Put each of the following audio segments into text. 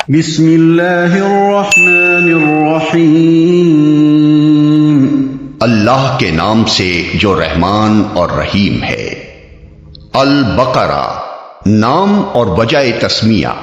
بسم اللہ الرحمن الرحیم، اللہ کے نام سے جو رحمان اور رحیم ہے۔ البقرہ نام اور وجہ تسمیہ۔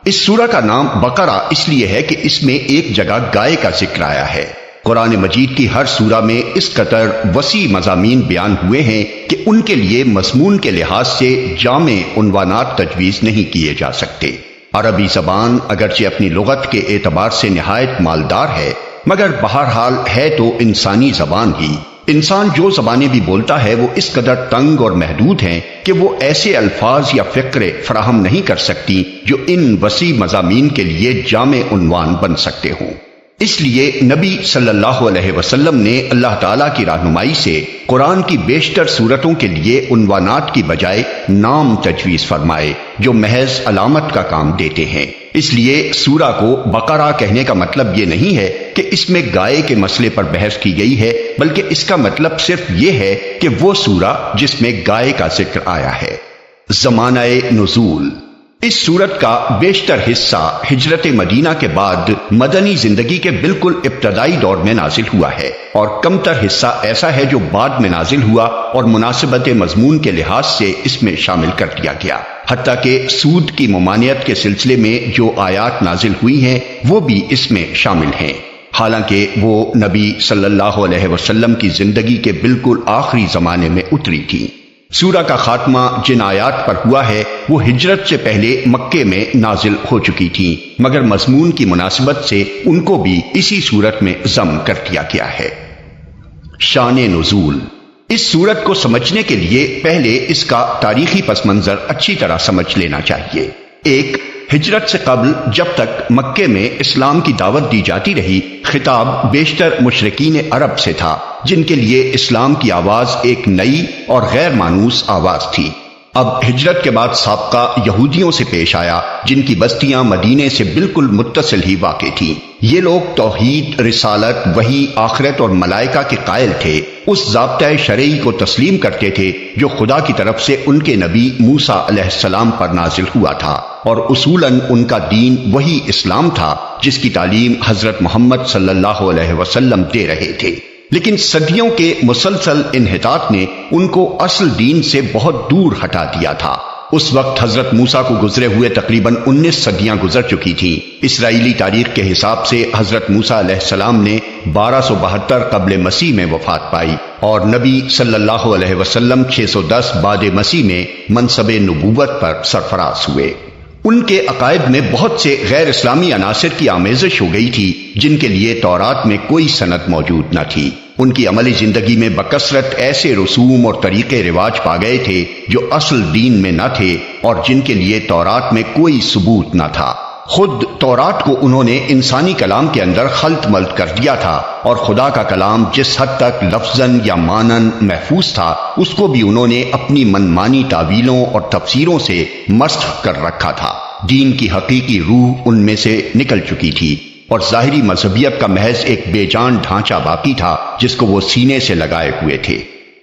اس سورہ کا نام بقرہ اس لیے ہے کہ اس میں ایک جگہ گائے کا ذکر آیا ہے۔ قرآن مجید کی ہر سورہ میں اس قدر وسیع مضامین بیان ہوئے ہیں کہ ان کے لیے مضمون کے لحاظ سے جامع عنوانات تجویز نہیں کیے جا سکتے۔ عربی زبان اگرچہ اپنی لغت کے اعتبار سے نہایت مالدار ہے، مگر بہرحال ہے تو انسانی زبان ہی۔ انسان جو زبانیں بھی بولتا ہے وہ اس قدر تنگ اور محدود ہیں کہ وہ ایسے الفاظ یا فقرے فراہم نہیں کر سکتی جو ان وسیع مضامین کے لیے جامع عنوان بن سکتے ہوں۔ اس لیے نبی صلی اللہ علیہ وسلم نے اللہ تعالیٰ کی رہنمائی سے قرآن کی بیشتر صورتوں کے لیے عنوانات کی بجائے نام تجویز فرمائے جو محض علامت کا کام دیتے ہیں۔ اس لیے سورہ کو بقرہ کہنے کا مطلب یہ نہیں ہے کہ اس میں گائے کے مسئلے پر بحث کی گئی ہے، بلکہ اس کا مطلب صرف یہ ہے کہ وہ سورہ جس میں گائے کا ذکر آیا ہے۔ زمانہ نزول۔ اس سورت کا بیشتر حصہ ہجرت مدینہ کے بعد مدنی زندگی کے بالکل ابتدائی دور میں نازل ہوا ہے، اور کم تر حصہ ایسا ہے جو بعد میں نازل ہوا اور مناسبت مضمون کے لحاظ سے اس میں شامل کر دیا گیا۔ حتیٰ کہ سود کی ممانعت کے سلسلے میں جو آیات نازل ہوئی ہیں وہ بھی اس میں شامل ہیں، حالانکہ وہ نبی صلی اللہ علیہ وسلم کی زندگی کے بالکل آخری زمانے میں اتری تھی۔ سورہ کا خاتمہ جن آیات پر ہوا ہے وہ ہجرت سے پہلے مکے میں نازل ہو چکی تھیں، مگر مضمون کی مناسبت سے ان کو بھی اسی صورت میں ضم کر دیا گیا ہے۔ شان نزول۔ اس سورت کو سمجھنے کے لیے پہلے اس کا تاریخی پس منظر اچھی طرح سمجھ لینا چاہیے۔ ایک، ہجرت سے قبل جب تک مکے میں اسلام کی دعوت دی جاتی رہی، خطاب بیشتر مشرکین عرب سے تھا جن کے لیے اسلام کی آواز ایک نئی اور غیر مانوس آواز تھی۔ اب ہجرت کے بعد سابقہ یہودیوں سے پیش آیا جن کی بستیاں مدینے سے بالکل متصل ہی واقع تھیں۔ یہ لوگ توحید، رسالت، وحی، آخرت اور ملائکہ کے قائل تھے، اس ضابطۂ شرعی کو تسلیم کرتے تھے جو خدا کی طرف سے ان کے نبی موسیٰ علیہ السلام پر نازل ہوا تھا، اور اصولاً ان کا دین وہی اسلام تھا جس کی تعلیم حضرت محمد صلی اللہ علیہ وسلم دے رہے تھے۔ لیکن صدیوں کے مسلسل انحطاط نے ان کو اصل دین سے بہت دور ہٹا دیا تھا۔ اس وقت حضرت موسیٰ کو گزرے ہوئے تقریباً 19 صدیاں گزر چکی تھیں۔ اسرائیلی تاریخ کے حساب سے حضرت موسیٰ علیہ السلام نے 1272 قبل مسیح میں وفات پائی، اور نبی صلی اللہ علیہ وسلم 610 بعد مسیح میں منصب نبوت پر سرفراز ہوئے۔ ان کے عقائد میں بہت سے غیر اسلامی عناصر کی آمیزش ہو گئی تھی جن کے لیے تورات میں کوئی سند موجود نہ تھی۔ ان کی عملی زندگی میں بکثرت ایسے رسوم اور طریقے رواج پا گئے تھے جو اصل دین میں نہ تھے اور جن کے لیے تورات میں کوئی ثبوت نہ تھا۔ خود تورات کو انہوں نے انسانی کلام کے اندر خلط ملط کر دیا تھا، اور خدا کا کلام جس حد تک لفظاً یا معناً محفوظ تھا اس کو بھی انہوں نے اپنی منمانی تعویلوں اور تفسیروں سے مسخ کر رکھا تھا۔ دین کی حقیقی روح ان میں سے نکل چکی تھی، اور ظاہری مذہبیت کا محض ایک بے جان ڈھانچہ باقی تھا جس کو وہ سینے سے لگائے ہوئے تھے۔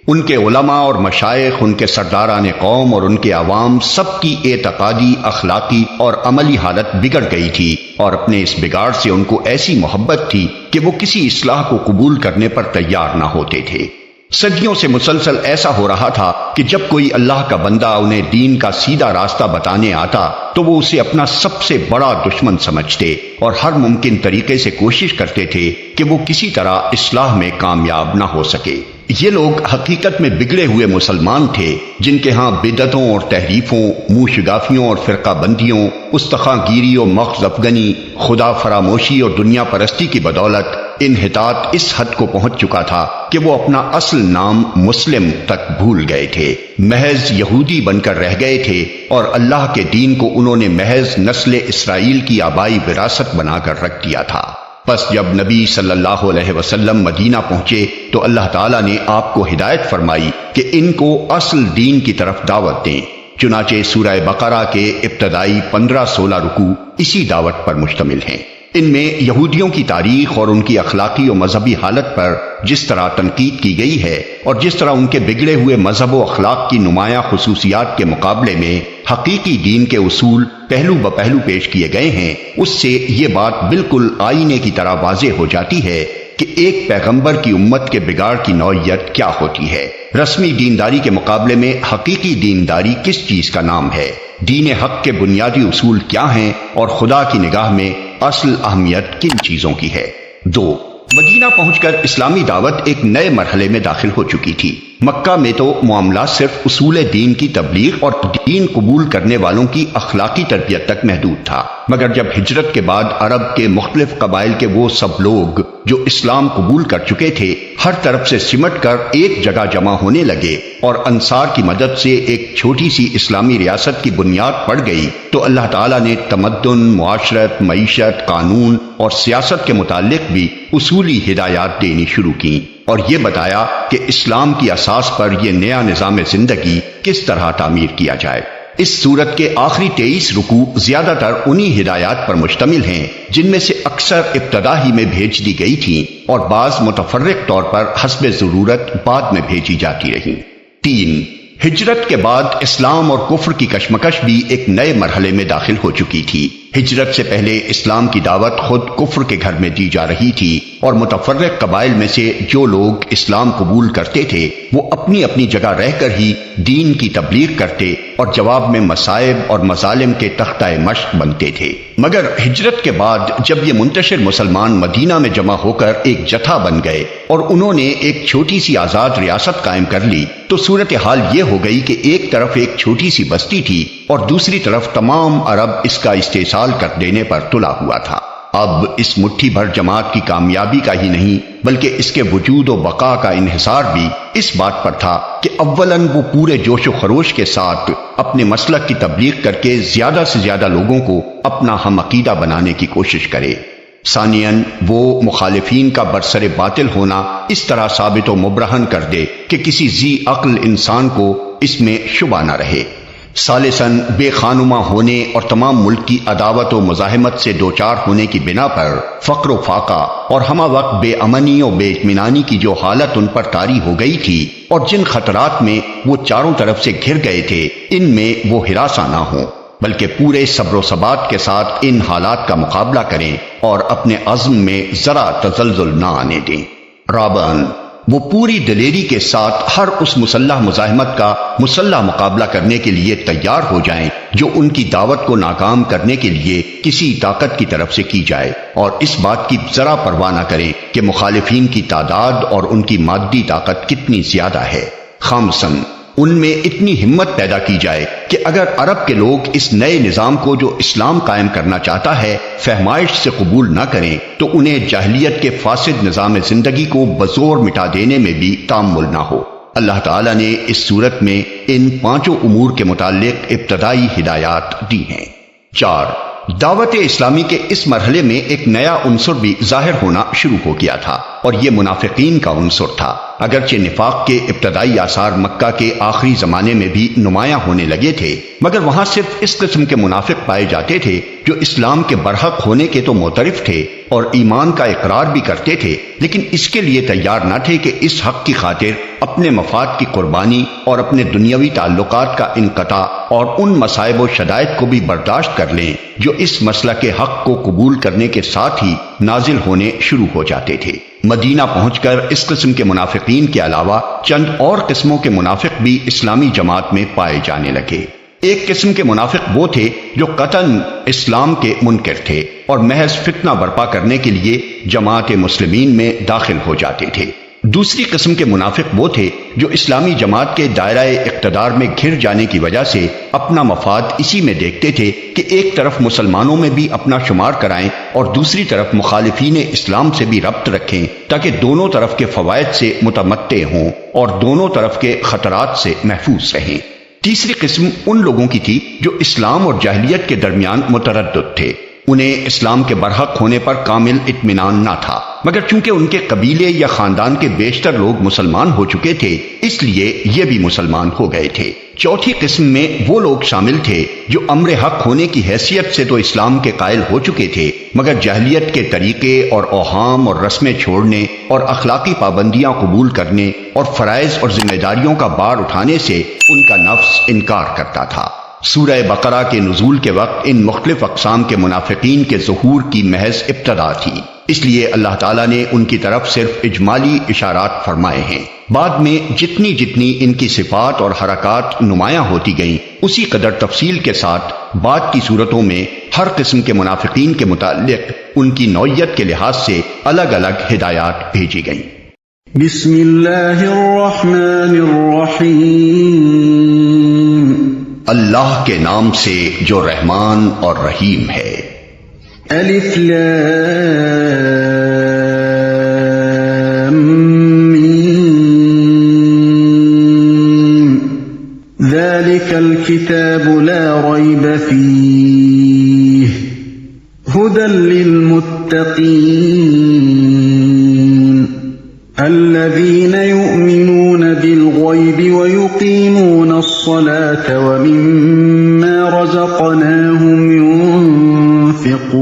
ان کے علماء اور مشائخ، ان کے سرداران قوم اور ان کے عوام سب کی اعتقادی، اخلاقی اور عملی حالت بگڑ گئی تھی، اور اپنے اس بگاڑ سے ان کو ایسی محبت تھی کہ وہ کسی اصلاح کو قبول کرنے پر تیار نہ ہوتے تھے۔ صدیوں سے مسلسل ایسا ہو رہا تھا کہ جب کوئی اللہ کا بندہ انہیں دین کا سیدھا راستہ بتانے آتا تو وہ اسے اپنا سب سے بڑا دشمن سمجھتے اور ہر ممکن طریقے سے کوشش کرتے تھے کہ وہ کسی طرح اصلاح میں کامیاب نہ ہو سکے۔ یہ لوگ حقیقت میں بگڑے ہوئے مسلمان تھے جن کے ہاں بدعتوں اور تحریفوں، منہ شگافیوں اور فرقہ بندیوں، استخاں گیری اور مغز افغنی، خدا فراموشی اور دنیا پرستی کی بدولت انحطاط اس حد کو پہنچ چکا تھا کہ وہ اپنا اصل نام مسلم تک بھول گئے تھے، محض یہودی بن کر رہ گئے تھے، اور اللہ کے دین کو انہوں نے محض نسل اسرائیل کی آبائی وراثت بنا کر رکھ دیا تھا۔ پس جب نبی صلی اللہ علیہ وسلم مدینہ پہنچے تو اللہ تعالیٰ نے آپ کو ہدایت فرمائی کہ ان کو اصل دین کی طرف دعوت دیں۔ چنانچہ سورہ بقرہ کے ابتدائی 15-16 رکوع اسی دعوت پر مشتمل ہیں۔ ان میں یہودیوں کی تاریخ اور ان کی اخلاقی و مذہبی حالت پر جس طرح تنقید کی گئی ہے اور جس طرح ان کے بگڑے ہوئے مذہب و اخلاق کی نمایاں خصوصیات کے مقابلے میں حقیقی دین کے اصول پہلو بپہلو پیش کیے گئے ہیں، اس سے یہ بات بالکل آئینے کی طرح واضح ہو جاتی ہے کہ ایک پیغمبر کی امت کے بگاڑ کی نوعیت کیا ہوتی ہے۔ رسمی دینداری کے مقابلے میں حقیقی دینداری کس چیز کا نام ہے، دین حق کے بنیادی اصول کیا ہیں اور خدا کی نگاہ میں اصل اہمیت کن چیزوں کی ہے۔ 2. مدینہ پہنچ کر اسلامی دعوت ایک نئے مرحلے میں داخل ہو چکی تھی۔ مکہ میں تو معاملہ صرف اصول دین کی تبلیغ اور دین قبول کرنے والوں کی اخلاقی تربیت تک محدود تھا، مگر جب ہجرت کے بعد عرب کے مختلف قبائل کے وہ سب لوگ جو اسلام قبول کر چکے تھے ہر طرف سے سمٹ کر ایک جگہ جمع ہونے لگے اور انصار کی مدد سے ایک چھوٹی سی اسلامی ریاست کی بنیاد پڑ گئی، تو اللہ تعالیٰ نے تمدن، معاشرت، معیشت، قانون اور سیاست کے متعلق بھی اصولی ہدایات دینی شروع کی اور یہ بتایا کہ اسلام کی اساس پر یہ نیا نظام زندگی کس طرح تعمیر کیا جائے۔ اس سورت کے آخری 23 رکوع زیادہ تر انہی ہدایات پر مشتمل ہیں جن میں سے اکثر ابتدا ہی میں بھیج دی گئی تھیں اور بعض متفرق طور پر حسب ضرورت بعد میں بھیجی جاتی رہیں۔ 3. ہجرت کے بعد اسلام اور کفر کی کشمکش بھی ایک نئے مرحلے میں داخل ہو چکی تھی۔ ہجرت سے پہلے اسلام کی دعوت خود کفر کے گھر میں دی جا رہی تھی اور متفرق قبائل میں سے جو لوگ اسلام قبول کرتے تھے وہ اپنی اپنی جگہ رہ کر ہی دین کی تبلیغ کرتے اور جواب میں مصائب اور مظالم کے تختہ مشق بنتے تھے۔ مگر ہجرت کے بعد جب یہ منتشر مسلمان مدینہ میں جمع ہو کر ایک جتھا بن گئے اور انہوں نے ایک چھوٹی سی آزاد ریاست قائم کر لی تو صورتحال یہ ہو گئی کہ ایک طرف ایک چھوٹی سی بستی تھی اور دوسری طرف تمام عرب اس کا استحصال کر دینے پر تلا ہوا تھا۔ اب اس مٹھی بھر جماعت کی کامیابی کا ہی نہیں بلکہ اس کے وجود و بقا کا انحصار بھی اس بات پر تھا کہ اولاً وہ پورے جوش و خروش کے ساتھ اپنے مسلک کی تبلیغ کر کے زیادہ سے زیادہ لوگوں کو اپنا ہم عقیدہ بنانے کی کوشش کرے، ثانیاً وہ مخالفین کا برسر باطل ہونا اس طرح ثابت و مبرہن کر دے کہ کسی ذی عقل انسان کو اس میں شبہ نہ رہے، ثالثاً بے خانمہ ہونے اور تمام ملک کی عداوت و مزاحمت سے دوچار ہونے کی بنا پر فقر و فاقہ اور ہمہ وقت بے امنی و بے اطمینانی کی جو حالت ان پر طاری ہو گئی تھی اور جن خطرات میں وہ چاروں طرف سے گھر گئے تھے ان میں وہ ہراساں نہ ہوں بلکہ پورے صبر و ثبات کے ساتھ ان حالات کا مقابلہ کریں اور اپنے عزم میں ذرا تزلزل نہ آنے دیں۔ رابعاً وہ پوری دلیری کے ساتھ ہر اس مسلح مزاحمت کا مسلح مقابلہ کرنے کے لیے تیار ہو جائیں جو ان کی دعوت کو ناکام کرنے کے لیے کسی طاقت کی طرف سے کی جائے، اور اس بات کی ذرا پرواہ نہ کریں کہ مخالفین کی تعداد اور ان کی مادی طاقت کتنی زیادہ ہے۔ خامساً ان میں اتنی ہمت پیدا کی جائے کہ اگر عرب کے لوگ اس نئے نظام کو جو اسلام قائم کرنا چاہتا ہے فہمائش سے قبول نہ کریں تو انہیں جاہلیت کے فاسد نظام زندگی کو بزور مٹا دینے میں بھی تامل نہ ہو۔ اللہ تعالیٰ نے اس صورت میں ان 5 امور کے متعلق ابتدائی ہدایات دی ہیں۔ 4. دعوت اسلامی کے اس مرحلے میں ایک نیا عنصر بھی ظاہر ہونا شروع ہو گیا تھا اور یہ منافقین کا عنصر تھا۔ اگرچہ نفاق کے ابتدائی آثار مکہ کے آخری زمانے میں بھی نمایاں ہونے لگے تھے مگر وہاں صرف اس قسم کے منافق پائے جاتے تھے جو اسلام کے برحق ہونے کے تو معترف تھے اور ایمان کا اقرار بھی کرتے تھے لیکن اس کے لیے تیار نہ تھے کہ اس حق کی خاطر اپنے مفاد کی قربانی اور اپنے دنیاوی تعلقات کا انقطاع اور ان مصائب و شدائد کو بھی برداشت کر لیں جو اس مسئلہ کے حق کو قبول کرنے کے ساتھ ہی نازل ہونے شروع ہو جاتے تھے۔ مدینہ پہنچ کر اس قسم کے منافقین کے علاوہ چند اور قسموں کے منافق بھی اسلامی جماعت میں پائے جانے لگے۔ ایک قسم کے منافق وہ تھے جو قطعاً اسلام کے منکر تھے اور محض فتنہ برپا کرنے کے لیے جماعت مسلمین میں داخل ہو جاتے تھے۔ دوسری قسم کے منافق وہ تھے جو اسلامی جماعت کے دائرہ اقتدار میں گھر جانے کی وجہ سے اپنا مفاد اسی میں دیکھتے تھے کہ ایک طرف مسلمانوں میں بھی اپنا شمار کرائیں اور دوسری طرف مخالفین اسلام سے بھی ربط رکھیں تاکہ دونوں طرف کے فوائد سے متمتع ہوں اور دونوں طرف کے خطرات سے محفوظ رہیں۔ تیسری قسم ان لوگوں کی تھی جو اسلام اور جاہلیت کے درمیان متردد تھے، انہیں اسلام کے برحق ہونے پر کامل اطمینان نہ تھا مگر چونکہ ان کے قبیلے یا خاندان کے بیشتر لوگ مسلمان ہو چکے تھے اس لیے یہ بھی مسلمان ہو گئے تھے۔ چوتھی قسم میں وہ لوگ شامل تھے جو امر حق ہونے کی حیثیت سے تو اسلام کے قائل ہو چکے تھے، مگر جاہلیت کے طریقے اور اوہام اور رسمیں چھوڑنے اور اخلاقی پابندیاں قبول کرنے اور فرائض اور ذمہ داریوں کا بار اٹھانے سے ان کا نفس انکار کرتا تھا۔ سورہ بقرہ کے نزول کے وقت ان مختلف اقسام کے منافقین کے ظہور کی محض ابتدا تھی، اس لیے اللہ تعالیٰ نے ان کی طرف صرف اجمالی اشارات فرمائے ہیں۔ بعد میں جتنی جتنی ان کی صفات اور حرکات نمایاں ہوتی گئیں اسی قدر تفصیل کے ساتھ بعد کی صورتوں میں ہر قسم کے منافقین کے متعلق ان کی نوعیت کے لحاظ سے الگ الگ ہدایات بھیجی گئیں۔ بسم اللہ الرحمن الرحیم، اللہ کے نام سے جو رحمان اور رحیم ہے۔ الف لام میم، ذلك الكتاب لا ريب فيه هدى للمتقين الذين يؤمنون بالغيب ويقيمون الصلاة ومما رزقناهم ينفقون۔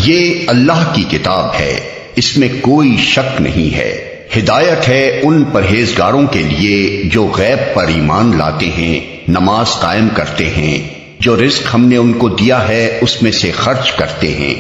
یہ اللہ کی کتاب ہے، اس میں کوئی شک نہیں ہے، ہدایت ہے ان پرہیزگاروں کے لیے جو غیب پر ایمان لاتے ہیں، نماز قائم کرتے ہیں، جو رزق ہم نے ان کو دیا ہے اس میں سے خرچ کرتے ہیں۔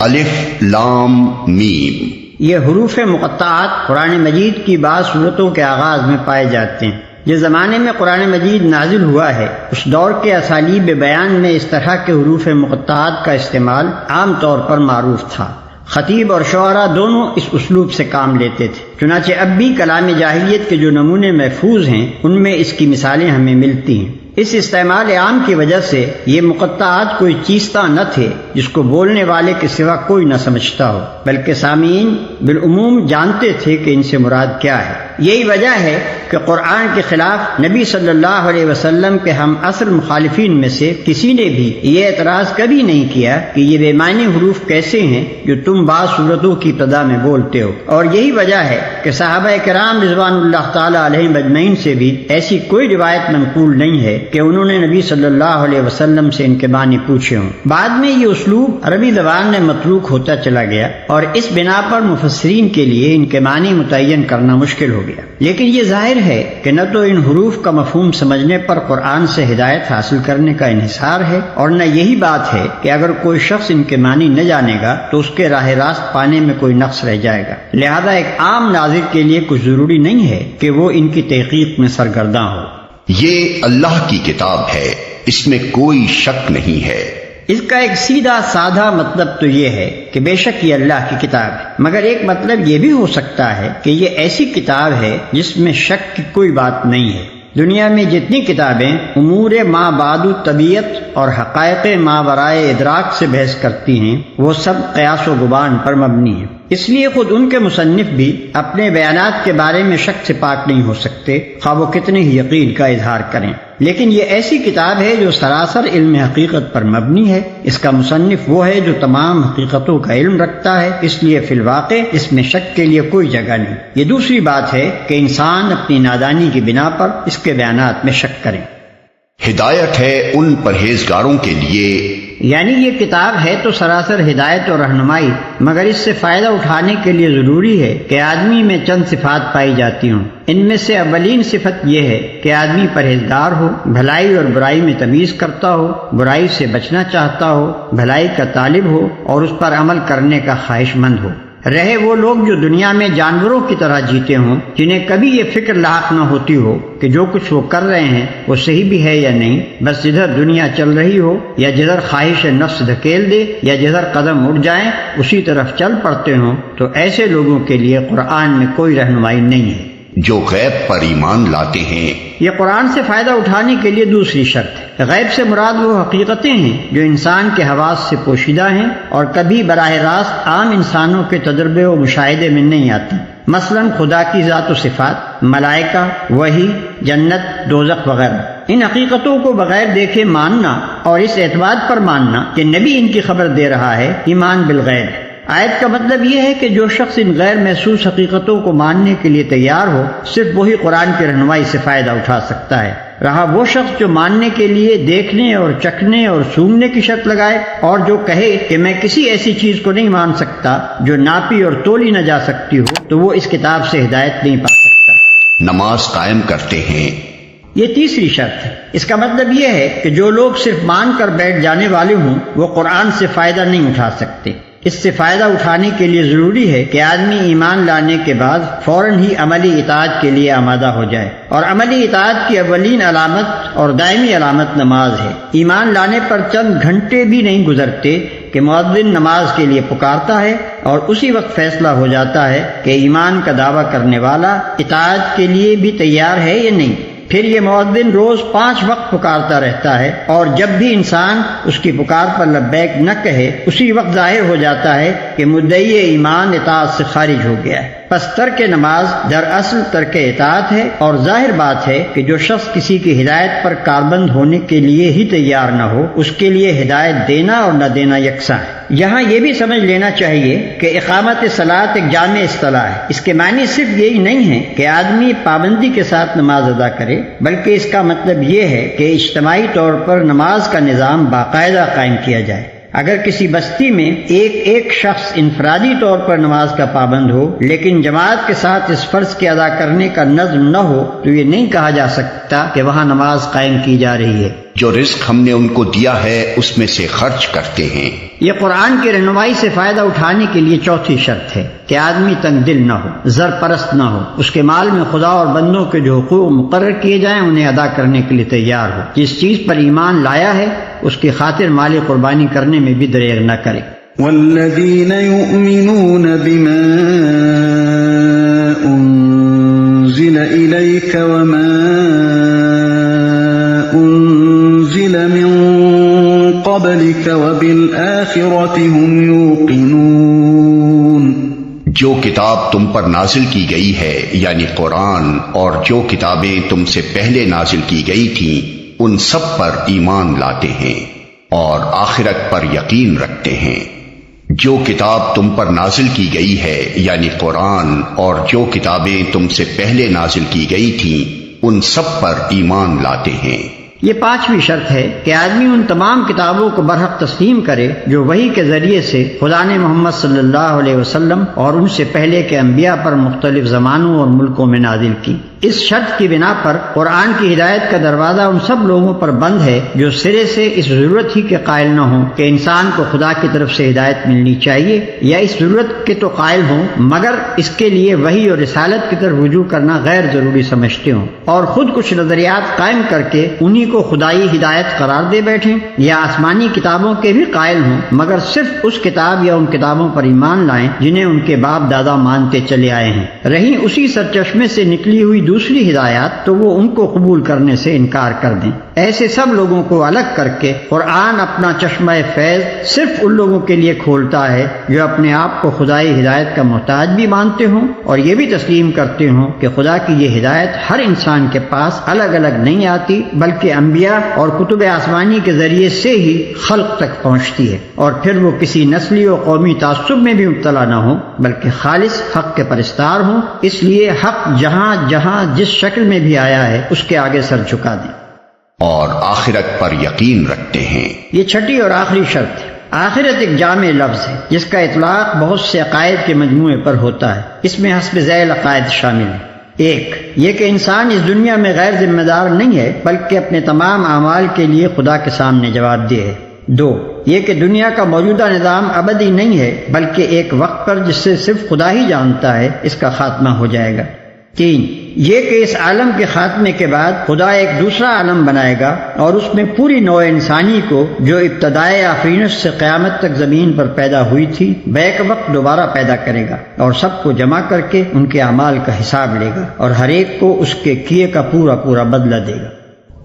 الف لام میم، یہ حروف مقطعات قرآن مجید کی بعض صورتوں کے آغاز میں پائے جاتے ہیں۔ جس زمانے میں قرآن مجید نازل ہوا ہے اس دور کے اسالیب بیان میں اس طرح کے حروف مقطعات کا استعمال عام طور پر معروف تھا۔ خطیب اور شعراء دونوں اس اسلوب سے کام لیتے تھے، چنانچہ اب بھی کلام جاہلیت کے جو نمونے محفوظ ہیں ان میں اس کی مثالیں ہمیں ملتی ہیں۔ اس استعمال عام کی وجہ سے یہ مقطعات کوئی چیزتا نہ تھے جس کو بولنے والے کے سوا کوئی نہ سمجھتا ہو، بلکہ سامعین بالعموم جانتے تھے کہ ان سے مراد کیا ہے۔ یہی وجہ ہے کہ قرآن کے خلاف نبی صلی اللہ علیہ وسلم کے ہم عصر مخالفین میں سے کسی نے بھی یہ اعتراض کبھی نہیں کیا کہ یہ بے معنی حروف کیسے ہیں جو تم بعض صورتوں کی ابتدا میں بولتے ہو، اور یہی وجہ ہے کہ صحابہ کرام رضوان اللہ تعالی علیہم اجمعین سے بھی ایسی کوئی روایت منقول نہیں ہے کہ انہوں نے نبی صلی اللہ علیہ وسلم سے ان کے معنی پوچھے ہوں۔ بعد میں یہ اسلوب عربی زبان میں متروک ہوتا چلا گیا اور اس بنا پر مفسرین کے لیے ان کے معنی متعین کرنا مشکل ہو گیا، لیکن یہ ظاہر ہے کہ نہ تو ان حروف کا مفہوم سمجھنے پر قرآن سے ہدایت حاصل کرنے کا انحصار ہے، اور نہ یہی بات ہے کہ اگر کوئی شخص ان کے معنی نہ جانے گا تو اس کے راہ راست پانے میں کوئی نقص رہ جائے گا۔ لہذا ایک عام ناظر کے لیے کچھ ضروری نہیں ہے کہ وہ ان کی تحقیق میں سرگرداں ہو۔ یہ اللہ کی کتاب ہے، اس میں کوئی شک نہیں ہے۔ اس کا ایک سیدھا سادہ مطلب تو یہ ہے کہ بے شک یہ اللہ کی کتاب ہے، مگر ایک مطلب یہ بھی ہو سکتا ہے کہ یہ ایسی کتاب ہے جس میں شک کی کوئی بات نہیں ہے۔ دنیا میں جتنی کتابیں امور ما بعد طبیعت اور حقائق ما برائے ادراک سے بحث کرتی ہیں وہ سب قیاس و گمان پر مبنی ہیں، اس لیے خود ان کے مصنف بھی اپنے بیانات کے بارے میں شک سے پاک نہیں ہو سکتے، خواہ وہ کتنے ہی یقین کا اظہار کریں۔ لیکن یہ ایسی کتاب ہے جو سراسر علم حقیقت پر مبنی ہے، اس کا مصنف وہ ہے جو تمام حقیقتوں کا علم رکھتا ہے، اس لیے فی الواقع اس میں شک کے لیے کوئی جگہ نہیں۔ یہ دوسری بات ہے کہ انسان اپنی نادانی کی بنا پر اس کے بیانات میں شک کریں۔ ہدایت ہے ان پرہیزگاروں کے لیے، یعنی یہ کتاب ہے تو سراسر ہدایت اور رہنمائی، مگر اس سے فائدہ اٹھانے کے لیے ضروری ہے کہ آدمی میں چند صفات پائی جاتی ہوں۔ ان میں سے اولین صفت یہ ہے کہ آدمی پرہیزگار ہو، بھلائی اور برائی میں تمیز کرتا ہو، برائی سے بچنا چاہتا ہو، بھلائی کا طالب ہو اور اس پر عمل کرنے کا خواہش مند ہو۔ رہے وہ لوگ جو دنیا میں جانوروں کی طرح جیتے ہوں، جنہیں کبھی یہ فکر لاحق نہ ہوتی ہو کہ جو کچھ وہ کر رہے ہیں وہ صحیح بھی ہے یا نہیں، بس جدھر دنیا چل رہی ہو یا جدھر خواہش نفس دھکیل دے یا جدھر قدم اٹھ جائیں اسی طرف چل پڑتے ہوں، تو ایسے لوگوں کے لیے قرآن میں کوئی رہنمائی نہیں ہے۔ جو غیب پر ایمان لاتے ہیں، یہ قرآن سے فائدہ اٹھانے کے لیے دوسری شرط ہے۔ غیب سے مراد وہ حقیقتیں ہیں جو انسان کے حواس سے پوشیدہ ہیں اور کبھی براہ راست عام انسانوں کے تجربے و مشاہدے میں نہیں آتی، مثلا خدا کی ذات و صفات، ملائکہ، وحی، جنت، دوزخ وغیرہ۔ ان حقیقتوں کو بغیر دیکھے ماننا اور اس اعتماد پر ماننا کہ نبی ان کی خبر دے رہا ہے ایمان بالغیب ہے۔ آیت کا مطلب یہ ہے کہ جو شخص ان غیر محسوس حقیقتوں کو ماننے کے لیے تیار ہو صرف وہی قرآن کی رہنمائی سے فائدہ اٹھا سکتا ہے۔ رہا وہ شخص جو ماننے کے لیے دیکھنے اور چکھنے اور سونگنے کی شرط لگائے اور جو کہے کہ میں کسی ایسی چیز کو نہیں مان سکتا جو ناپی اور تولی نہ جا سکتی ہو، تو وہ اس کتاب سے ہدایت نہیں پا سکتا۔ نماز قائم کرتے ہیں۔ یہ تیسری شرط ہے۔ اس کا مطلب یہ ہے کہ جو لوگ صرف مان کر بیٹھ جانے والے ہوں وہ قرآن سے فائدہ نہیں اٹھا سکتے۔ اس سے فائدہ اٹھانے کے لیے ضروری ہے کہ آدمی ایمان لانے کے بعد فوراً ہی عملی اطاعت کے لیے آمادہ ہو جائے، اور عملی اطاعت کی اولین علامت اور دائمی علامت نماز ہے۔ ایمان لانے پر چند گھنٹے بھی نہیں گزرتے کہ مؤذن نماز کے لیے پکارتا ہے اور اسی وقت فیصلہ ہو جاتا ہے کہ ایمان کا دعویٰ کرنے والا اطاعت کے لیے بھی تیار ہے یا نہیں۔ پھر یہ مؤذن روز 5 وقت پکارتا رہتا ہے، اور جب بھی انسان اس کی پکار پر لبیک نہ کہے اسی وقت ظاہر ہو جاتا ہے کہ مدعی ایمان اطاعت سے خارج ہو گیا ہے۔ پس ترک نماز دراصل ترک اطاعت ہے، اور ظاہر بات ہے کہ جو شخص کسی کی ہدایت پر کاربند ہونے کے لیے ہی تیار نہ ہو اس کے لیے ہدایت دینا اور نہ دینا یکساں ہے۔ یہاں یہ بھی سمجھ لینا چاہیے کہ اقامت صلاۃ ایک جامع اصطلاح ہے۔ اس کے معنی صرف یہی نہیں ہے کہ آدمی پابندی کے ساتھ نماز ادا کرے، بلکہ اس کا مطلب یہ ہے کہ اجتماعی طور پر نماز کا نظام باقاعدہ قائم کیا جائے۔ اگر کسی بستی میں ایک شخص انفرادی طور پر نماز کا پابند ہو لیکن جماعت کے ساتھ اس فرض کے ادا کرنے کا نظم نہ ہو تو یہ نہیں کہا جا سکتا کہ وہاں نماز قائم کی جا رہی ہے۔ جو رزق ہم نے ان کو دیا ہے اس میں سے خرچ کرتے ہیں۔ یہ قرآن کی رہنمائی سے فائدہ اٹھانے کے لیے چوتھی شرط ہے کہ آدمی تنگ دل نہ ہو، زر پرست نہ ہو، اس کے مال میں خدا اور بندوں کے جو حقوق مقرر کیے جائیں انہیں ادا کرنے کے لیے تیار ہو۔ جس چیز پر ایمان لایا ہے اس کی خاطر مال قربانی کرنے میں بھی دریغ نہ کرے۔ والذین یؤمنون بما انزل الیک وما انزل من قبلک وبالآخرۃ هم یوقنون۔ جو کتاب تم پر نازل کی گئی ہے یعنی قرآن، اور جو کتابیں تم سے پہلے نازل کی گئی تھیں ان سب پر ایمان لاتے ہیں اور آخرت پر یقین رکھتے ہیں۔ جو کتاب تم پر نازل کی گئی ہے یعنی قرآن، اور جو کتابیں تم سے پہلے نازل کی گئی تھیں ان سب پر ایمان لاتے ہیں۔ یہ 5ویں شرط ہے کہ آدمی ان تمام کتابوں کو برحق تسلیم کرے جو وحی کے ذریعے سے خدا نے محمد صلی اللہ علیہ وسلم اور ان سے پہلے کے انبیاء پر مختلف زمانوں اور ملکوں میں نازل کی۔ اس شرط کی بنا پر قرآن کی ہدایت کا دروازہ ان سب لوگوں پر بند ہے جو سرے سے اس ضرورت ہی کے قائل نہ ہوں کہ انسان کو خدا کی طرف سے ہدایت ملنی چاہیے، یا اس ضرورت کے تو قائل ہوں مگر اس کے لیے وحی اور رسالت کی طرف رجوع کرنا غیر ضروری سمجھتے ہوں، اور خود کچھ نظریات قائم کر کے انہی کو خدائی ہدایت قرار دے بیٹھیں، یا آسمانی کتابوں کے بھی قائل ہوں مگر صرف اس کتاب یا ان کتابوں پر ایمان لائیں جنہیں ان کے باپ دادا مانتے چلے آئے ہیں۔ رہیں اسی سرچشمے سے نکلی ہوئی دوسری ہدایات تو وہ ان کو قبول کرنے سے انکار کر دیں۔ ایسے سب لوگوں کو الگ کر کے قرآن اپنا چشمہ فیض صرف ان لوگوں کے لیے کھولتا ہے جو اپنے آپ کو خدائی ہدایت کا محتاج بھی مانتے ہوں اور یہ بھی تسلیم کرتے ہوں کہ خدا کی یہ ہدایت ہر انسان کے پاس الگ الگ نہیں آتی بلکہ انبیاء اور کتب آسمانی کے ذریعے سے ہی خلق تک پہنچتی ہے، اور پھر وہ کسی نسلی و قومی تعصب میں بھی مبتلا نہ ہوں بلکہ خالص حق کے پرستار ہوں۔ اس لیے حق جہاں جہاں جس شکل میں بھی آیا ہے اس کے آگے سر جھکا دیں اور آخرت پر یقین رکھتے ہیں۔ یہ چھٹی اور آخری شرط ہے۔ آخرت ایک جامع لفظ ہے جس کا اطلاق بہت سے عقائد کے مجموعے پر ہوتا ہے۔ اس میں حسب ذیل عقائد شامل ہیں۔ 1 یہ کہ انسان اس دنیا میں غیر ذمہ دار نہیں ہے بلکہ اپنے تمام اعمال کے لیے خدا کے سامنے جواب دہ ہے۔ 2 یہ کہ دنیا کا موجودہ نظام ابدی نہیں ہے بلکہ ایک وقت پر جس سے صرف خدا ہی جانتا ہے اس کا خاتمہ ہو جائے گا۔ 3 یہ کہ اس عالم کے خاتمے کے بعد خدا ایک دوسرا عالم بنائے گا اور اس میں پوری نوع انسانی کو جو ابتدائے آفرینش سے قیامت تک زمین پر پیدا ہوئی تھی بیک وقت دوبارہ پیدا کرے گا اور سب کو جمع کر کے ان کے اعمال کا حساب لے گا اور ہر ایک کو اس کے کیے کا پورا پورا بدلہ دے گا۔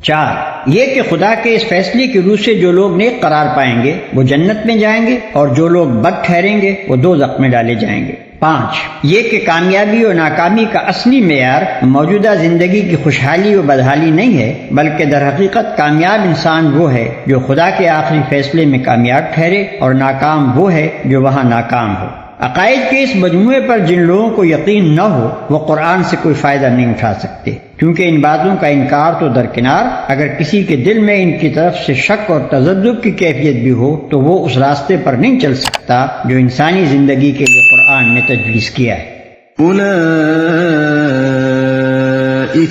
4 یہ کہ خدا کے اس فیصلے کی روح سے جو لوگ نیک قرار پائیں گے وہ جنت میں جائیں گے اور جو لوگ بد ٹھہریں گے وہ دوزخ میں ڈالے جائیں گے۔ 5 یہ کہ کامیابی اور ناکامی کا اصلی معیار موجودہ زندگی کی خوشحالی و بدحالی نہیں ہے، بلکہ در حقیقت کامیاب انسان وہ ہے جو خدا کے آخری فیصلے میں کامیاب ٹھہرے، اور ناکام وہ ہے جو وہاں ناکام ہو۔ عقائد کے اس مجموعے پر جن لوگوں کو یقین نہ ہو وہ قرآن سے کوئی فائدہ نہیں اٹھا سکتے، کیونکہ ان باتوں کا انکار تو درکنار، اگر کسی کے دل میں ان کی طرف سے شک اور تذبذب کی کیفیت بھی ہو تو وہ اس راستے پر نہیں چل سکتا جو انسانی زندگی کے لیے قرآن نے تجویز کیا ہے۔ أولئك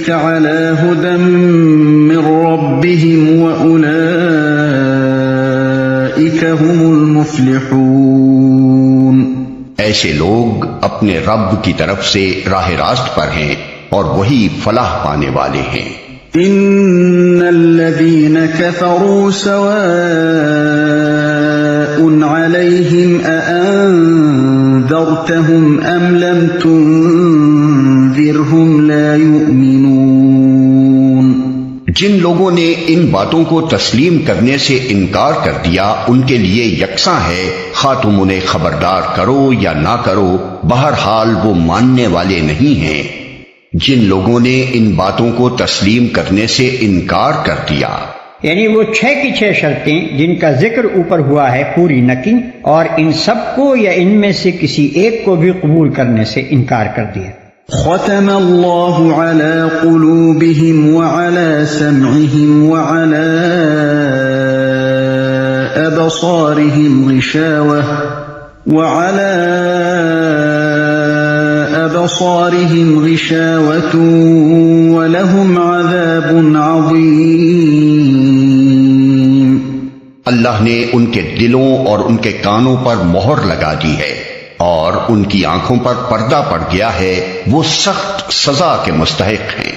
على هدى من ربهم وأولئك هم المفلحون۔ ایسے لوگ اپنے رب کی طرف سے راہ راست پر ہیں اور وہی فلاح پانے والے ہیں۔ إن الذين كفروا سواء عليهم أأنذرتهم أم لم تنذرهم لا يؤمنون۔ جن لوگوں نے ان باتوں کو تسلیم کرنے سے انکار کر دیا ان کے لیے یکساں ہے، خواہ تم انہیں خبردار کرو یا نہ کرو، بہرحال وہ ماننے والے نہیں ہیں۔ جن لوگوں نے ان باتوں کو تسلیم کرنے سے انکار کر دیا، یعنی وہ 6 کی 6 شرطیں جن کا ذکر اوپر ہوا ہے پوری نہ کی، اور ان سب کو یا ان میں سے کسی ایک کو بھی قبول کرنے سے انکار کر دیا۔ ختم الله على قلوبهم وعلى سمعهم وعلى أبصارهم غشاوة ولهم عذاب عظيم۔ اللہ نے ان کے دلوں اور ان کے کانوں پر مہر لگا دی ہے، اور ان کی آنکھوں پر پردہ پڑ گیا ہے، وہ سخت سزا کے مستحق ہیں۔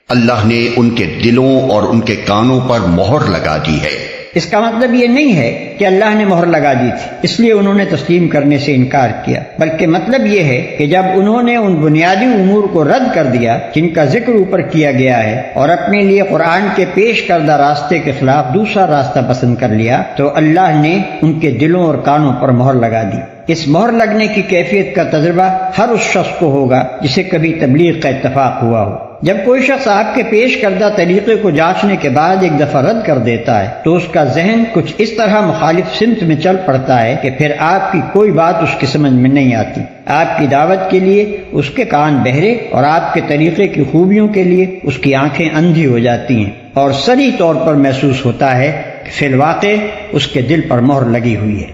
اللہ نے ان کے دلوں اور ان کے کانوں پر مہر لگا دی ہے۔ اس کا مطلب یہ نہیں ہے کہ اللہ نے مہر لگا دی تھی اس لیے انہوں نے تسلیم کرنے سے انکار کیا، بلکہ مطلب یہ ہے کہ جب انہوں نے ان بنیادی امور کو رد کر دیا جن کا ذکر اوپر کیا گیا ہے، اور اپنے لیے قرآن کے پیش کردہ راستے کے خلاف دوسرا راستہ پسند کر لیا، تو اللہ نے ان کے دلوں اور کانوں پر مہر لگا دی۔ اس مہر لگنے کی کیفیت کا تجربہ ہر اس شخص کو ہوگا جسے کبھی تبلیغ کا اتفاق ہوا ہو۔ جب کوئی شخص آپ کے پیش کردہ طریقے کو جانچنے کے بعد ایک دفعہ رد کر دیتا ہے تو اس کا ذہن کچھ اس طرح مخالف سمت میں چل پڑتا ہے کہ پھر آپ کی کوئی بات اس کی سمجھ میں نہیں آتی۔ آپ کی دعوت کے لیے اس کے کان بہرے اور آپ کے طریقے کی خوبیوں کے لیے اس کی آنکھیں اندھی ہو جاتی ہیں، اور صریح طور پر محسوس ہوتا ہے کہ فی الواقع اس کے دل پر مہر لگی ہوئی ہے۔